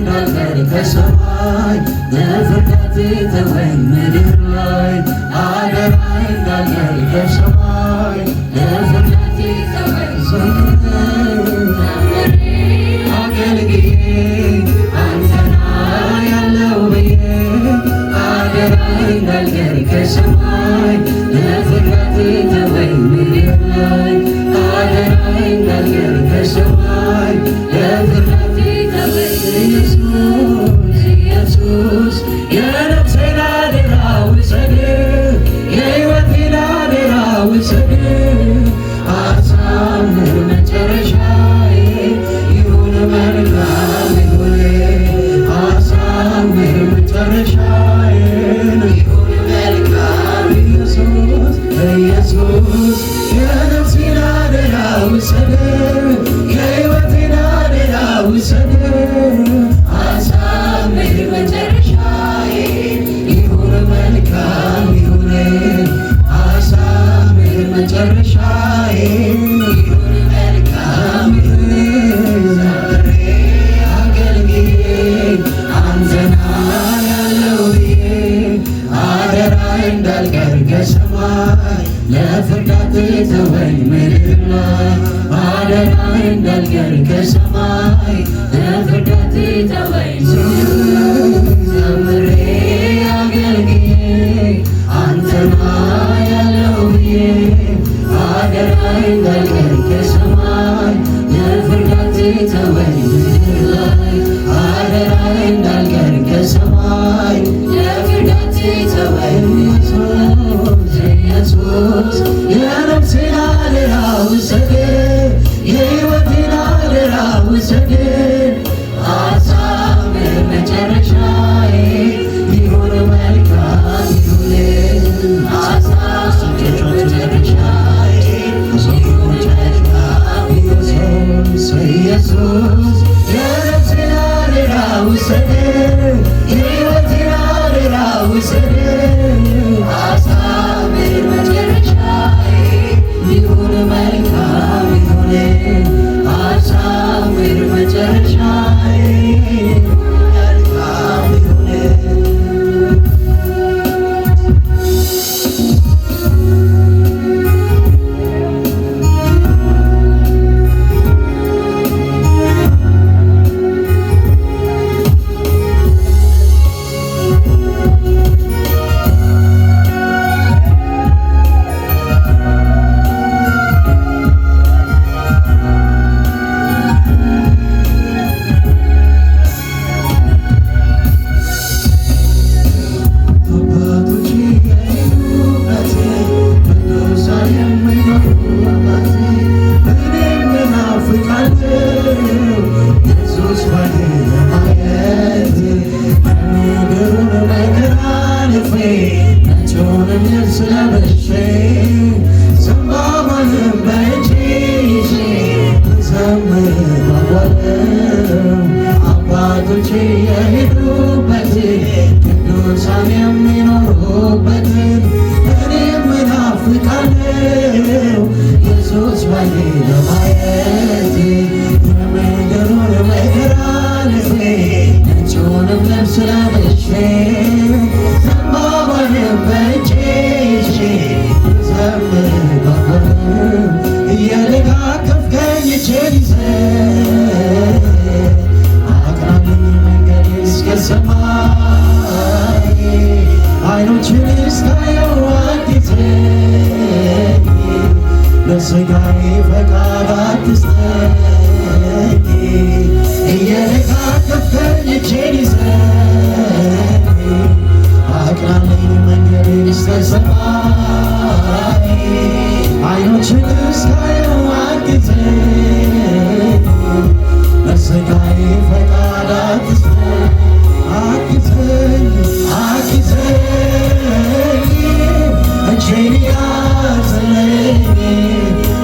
እንዳልቀር ከሰማይ ለፍርድ ተወኝ ምድር ላይ አደራ እንዳልቀር ከሰማይ ለፍርድ ተወኝ አገልግዬ አንተና ያለው ብዬ አደራ እንዳልቀር ከሰማይ ለፍርድ ተወኝ ምድር ላይ አደራ እንዳልቀር ከሰማይ ለፍርድ ኢየሱስ የነፍሴን አደራ ውሰድ የሕይወቴን አደራ ውሰድ አሳምር መጨረሻዬ ይሁን መልካም ይሁን አሳምር መጨረሻዬ ይሁን መልካም ኢየሱስ የነፍሴን አደራ ውሰድ የሕይወቴን አደራ ውሰድ አሳምር መጨረሻዬ ይሁን መልካም ይሁን አሳምር መጨረሻዬ ይሁን መልካም ይሁን ዛሬ አገልግዬ አንተና ያለው ብዬ አደራ እንዳልቀር ከሰማይ ለፍርድ ተወኝ ምድር ላይ አደራ እንዳልቀር ከሰማይ ለፍርድ ተወኝ ዘምሬ አገልግዬ አንተና ያለው ብዬ አደራ እንዳልቀር ከሰማይ ለፍርድ ተወኝ ምድር ላይ አደራ እንዳልቀር ከሰማይ ለፍርድ ተወኝ ኢየሱስ የነፍሴን አደራ ውሰድ የሕይወቴን አደራ ውሰድ አሳምር መጨረሻዬ ይሁን መልካም ይሁን አሳምር መጨረሻዬ ይሁን መልካም ኢየሱስ የነፍሴን አደራ ውሰድ የሕይወቴን አደራ ውሰድ አሳምር መጨረሻዬ ይሁን መልካም ይሁን አሳምር መጨረሻዬ መልካም ይሁን አባቶቼ የሄዱበት ቅዱሳን የሚኖሩበት እኔም እናፍቃለሁ ኢየሱስ ባይኔ ለማየት የምድሩን መከራ አልፌ ነጩንም ልብስ ለብሼ ዘንባባንም በእጄ ይዤ ዘምራለሁ እየደጋገፍከኝ እጄን ይዘህ አቅናልኝ መንገድ እስከ ሰማይ ዓይኖችን እስካየው አትዘኝ ለሥጋዬ ፈቃድ አትስጠኝ እየደጋገፍከኝ እጄን ይዘህ አቅናልኝ መንገድ እስከ ሰማይ ዓይኖችን እስካየው አትዘኝ ለሥጋዬ ፈቃድ አትስጠኝ እጄን ያዝልኝ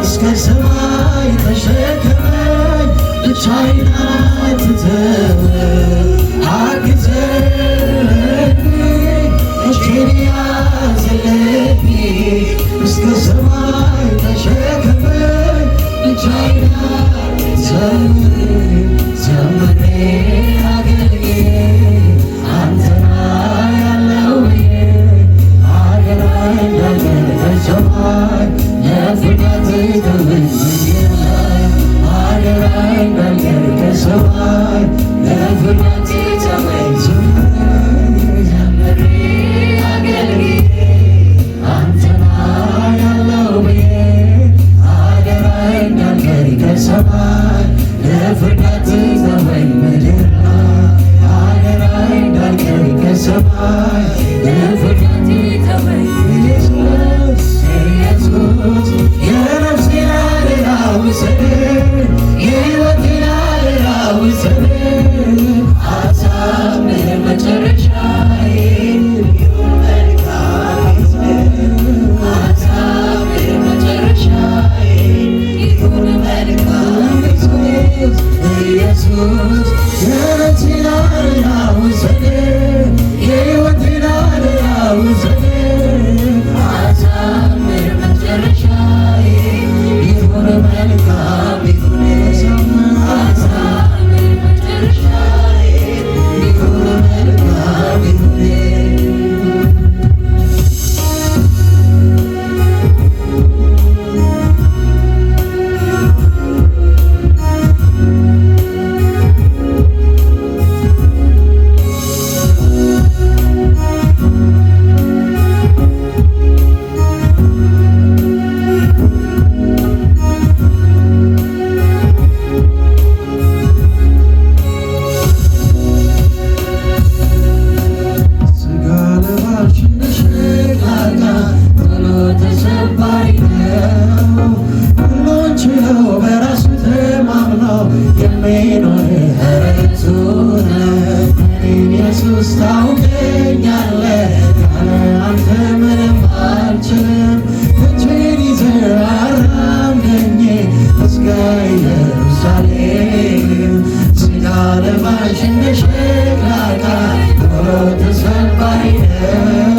እስከ ሰማይ ተሸከመኝ ብቻዬን አትተወኝ አግዘኝ እጄን ያዝልኝ እስከ ሰማይ ተሸከመኝ ብቻዬን አትተወኝ ዘምሬ አገልግዬ ለፍርሃቴ ተወኝ ዘምሬ አገልግዬ አንተና ያለው ብዬ አደራዬ እንዳልቀር ከሰማይ ለፍርሃቴ ተወኝ ምድር አደራዬ እንዳልቀር ከሰማይ ለፍርሃቴ ተወኝ ኢየሱስ ኢየሱስ የነፍሴን አደራ ውሰድ የሕይወቴን አደራ ውሰድ አሳምር መጨረሻዬ ይሁን መልካም አሳምር መጨረሻዬ ይሁን መልካም ኢየሱስ የነፍሴን አደራ ውሰድ የሕይወቴን አደራ ውሰድ አሳምር መጨረሻዬ ይሁን መልካም ይሁን አሳምር መጨረሻዬ ይሁን መልካም ይሁን ኢየሱስ ታውቀኛለህ ያለ አንተ ምንም አልችልም እጄን ይዘህ አራምደኝ እስከ ኢየሩሳሌም ሥጋ ለባሽ እንደ ሸክላ ዕቃ ቶሎ ተሰባሪ ነው